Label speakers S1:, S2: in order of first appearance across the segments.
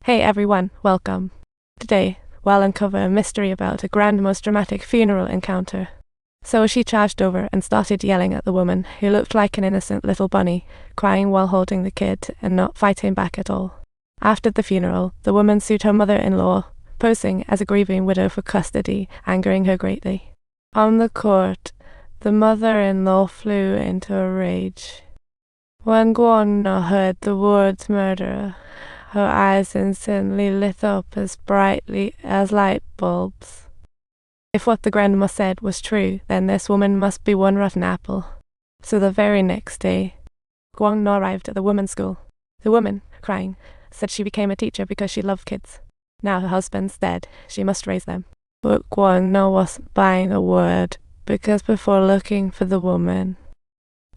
S1: Hey everyone, welcome. Today, we'll uncover a mystery about a grand, most dramatic funeral encounter. So she charged over and started yelling at the woman, who looked like an innocent little bunny, crying while holding the kid and not fighting back at all. After the funeral, the woman sued her mother-in-law, posing as a grieving widow for custody, angering her greatly. On the court, the mother-in-law flew into a rage. When Guangna heard the words murderer, her eyes instantly lit up as brightly as light bulbs. If what the grandma said was true, then this woman must be one rotten apple. So the very next day, Guangna arrived at the woman's school. The woman, crying, said she became a teacher because she loved kids. Now her husband's dead, she must raise them. But Guangna wasn't buying a word, because before looking for the woman,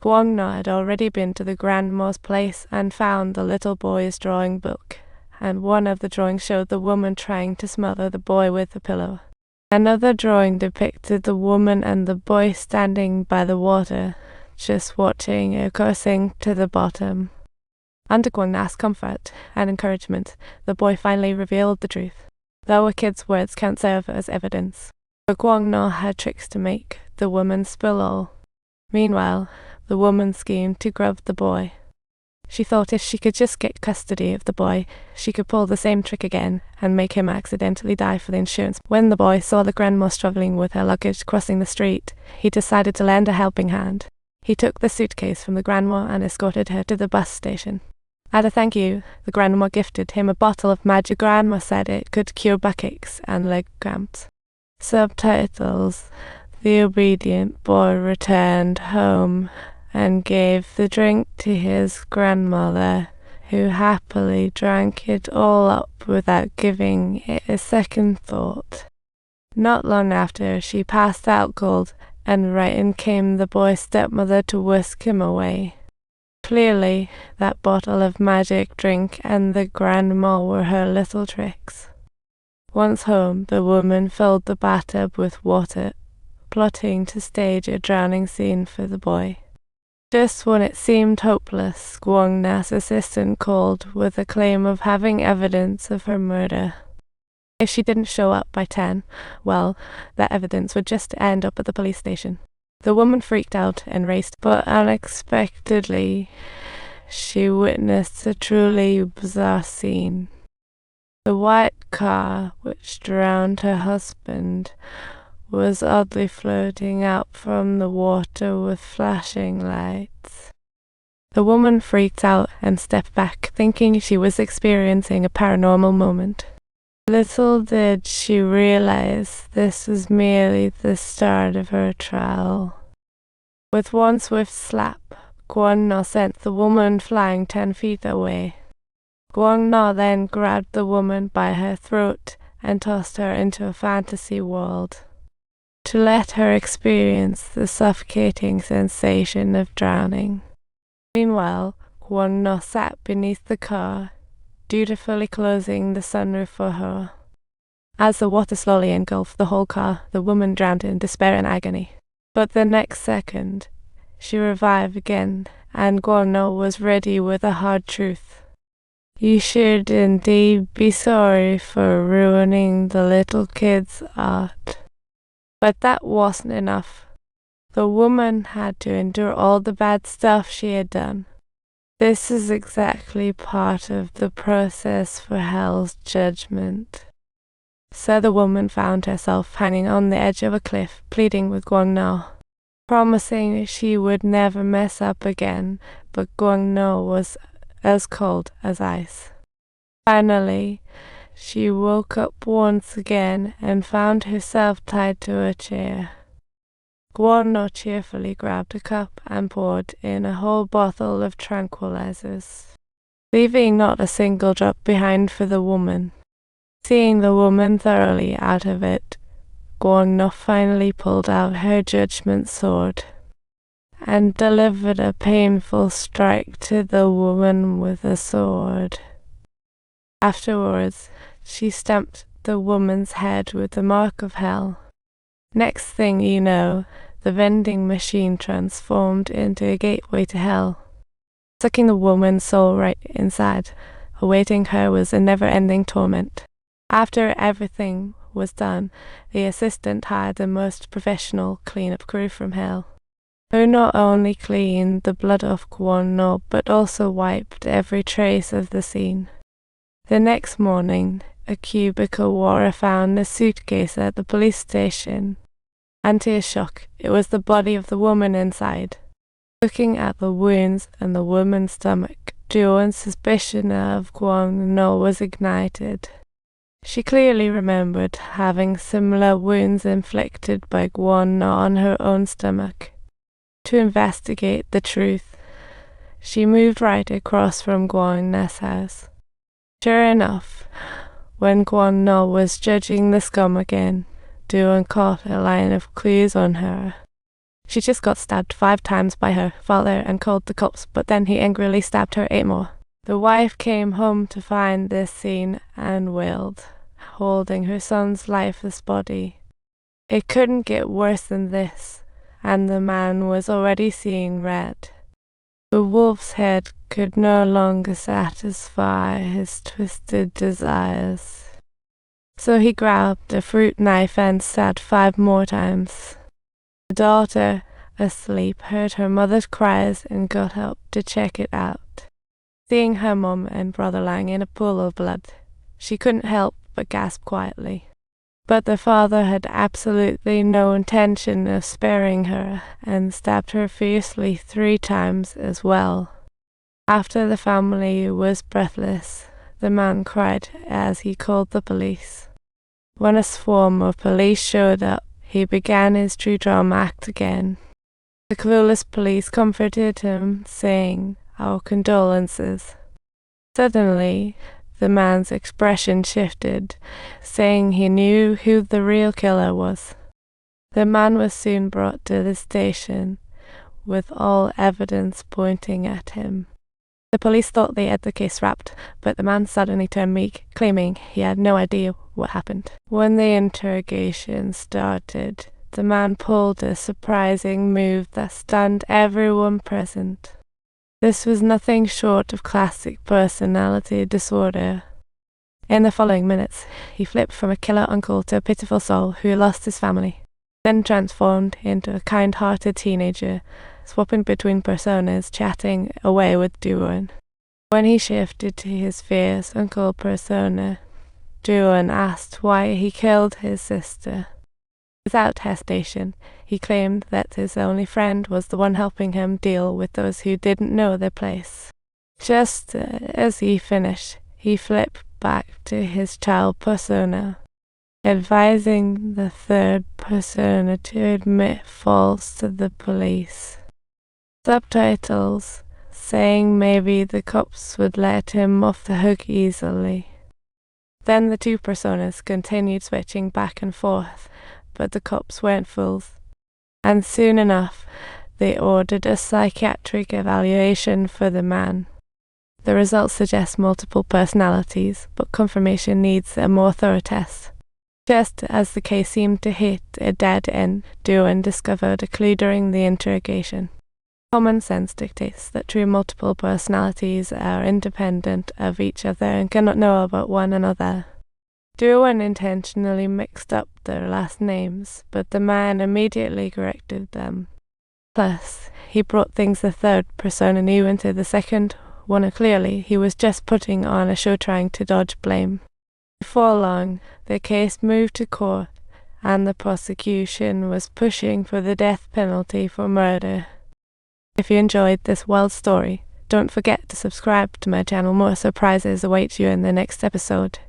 S1: Guangna had already been to the grandma's place and found the little boy's drawing book, and one of the drawings showed the woman trying to smother the boy with a pillow. Another drawing depicted the woman and the boy standing by the water, just watching it coursing to the bottom. Under Guangna's comfort and encouragement, the boy finally revealed the truth. Though a kid's words can't serve as evidence, but Guangna had tricks to make the woman spill all. Meanwhile, the woman schemed to grub the boy. She thought if she could just get custody of the boy, she could pull the same trick again and make him accidentally die for the insurance. When the boy saw the grandma struggling with her luggage crossing the street, he decided to lend a helping hand. He took the suitcase from the grandma and escorted her to the bus station. As a thank you, the grandma gifted him a bottle of magic. Grandma said it could cure backaches and leg cramps. Subtitles: The obedient boy returned home and gave the drink to his grandmother, who happily drank it all up without giving it a second thought. Not long after, she passed out cold, and right in came the boy's stepmother to whisk him away. Clearly, that bottle of magic drink and the grandma were her little tricks. Once home, the woman filled the bathtub with water, plotting to stage a drowning scene for the boy. Just when it seemed hopeless, Guangna's assistant called with a claim of having evidence of her murder. If she didn't show up by 10, well, that evidence would just end up at the police station. The woman freaked out and raced, but unexpectedly, she witnessed a truly bizarre scene. The white car, which drowned her husband, was oddly floating out from the water with flashing lights. The woman freaked out and stepped back, thinking she was experiencing a paranormal moment. Little did she realize this was merely the start of her trial. With one swift slap, Guangna sent the woman flying 10 feet away. Guangna then grabbed the woman by her throat and tossed her into a fantasy world, to let her experience the suffocating sensation of drowning. Meanwhile, Guangna sat beneath the car, dutifully closing the sunroof for her. As the water slowly engulfed the whole car, the woman drowned in despair and agony. But the next second, she revived again, and Guangna was ready with a hard truth. You should indeed be sorry for ruining the little kid's art. But that wasn't enough. The woman had to endure all the bad stuff she had done. This is exactly part of the process for hell's judgment. So the woman found herself hanging on the edge of a cliff, pleading with Guangna, promising she would never mess up again, but Guangna was as cold as ice. Finally, she woke up once again and found herself tied to a chair. Guangna cheerfully grabbed a cup and poured in a whole bottle of tranquilizers, leaving not a single drop behind for the woman. Seeing the woman thoroughly out of it, Guangna finally pulled out her judgment sword and delivered a painful strike to the woman with a sword. Afterwards, she stamped the woman's head with the mark of hell. Next thing you know, the vending machine transformed into a gateway to hell, sucking the woman's soul right inside, awaiting her was a never-ending torment. After everything was done, the assistant hired the most professional clean-up crew from hell, who not only cleaned the blood off Guangna, but also wiped every trace of the scene. The next morning, a cubicle warder found a suitcase at the police station, and to his shock, it was the body of the woman inside. Looking at the wounds and the woman's stomach, Joan's suspicion of Guangna was ignited. She clearly remembered having similar wounds inflicted by Guangna on her own stomach. To investigate the truth, she moved right across from Guangna's house. Sure enough, when Guangna was judging the scum again, Joan caught a line of clues on her. She just got stabbed 5 times by her father and called the cops, but then he angrily stabbed her 8 more. The wife came home to find this scene and wailed, holding her son's lifeless body. It couldn't get worse than this, and the man was already seeing red. The wolf's head could no longer satisfy his twisted desires. So he grabbed a fruit knife and stabbed 5 more times. The daughter, asleep, heard her mother's cries and got up to check it out. Seeing her mum and brother lying in a pool of blood, she couldn't help but gasp quietly. But the father had absolutely no intention of sparing her and stabbed her fiercely 3 times as well. After the family was breathless, the man cried as he called the police. When a swarm of police showed up, he began his true drama act again. The clueless police comforted him, saying, "Our condolences." Suddenly, the man's expression shifted, saying he knew who the real killer was. The man was soon brought to the station, with all evidence pointing at him. The police thought they had the case wrapped, but the man suddenly turned meek, claiming he had no idea what happened. When the interrogation started, the man pulled a surprising move that stunned everyone present. This was nothing short of classic personality disorder. In the following minutes, he flipped from a killer uncle to a pitiful soul who lost his family, then transformed into a kind-hearted teenager, swapping between personas, chatting away with Duan. When he shifted to his fierce uncle persona, Duan asked why he killed his sister. Without hesitation, he claimed that his only friend was the one helping him deal with those who didn't know their place. Just as he finished, he flipped back to his child persona, advising the third persona to admit faults to the police. Subtitles saying maybe the cops would let him off the hook easily. Then the 2 personas continued switching back and forth, but the cops weren't fools, and soon enough they ordered a psychiatric evaluation for the man. The results suggest multiple personalities, but confirmation needs a more thorough test. Just as the case seemed to hit a dead end, Duan discovered a clue during the interrogation. Common sense dictates that true multiple personalities are independent of each other and cannot know about one another. Duan intentionally mixed up their last names, but the man immediately corrected them. Plus, he brought things the third persona knew into the second one, and clearly he was just putting on a show trying to dodge blame. Before long, the case moved to court, and the prosecution was pushing for the death penalty for murder. If you enjoyed this wild story, don't forget to subscribe to my channel. More surprises await you in the next episode.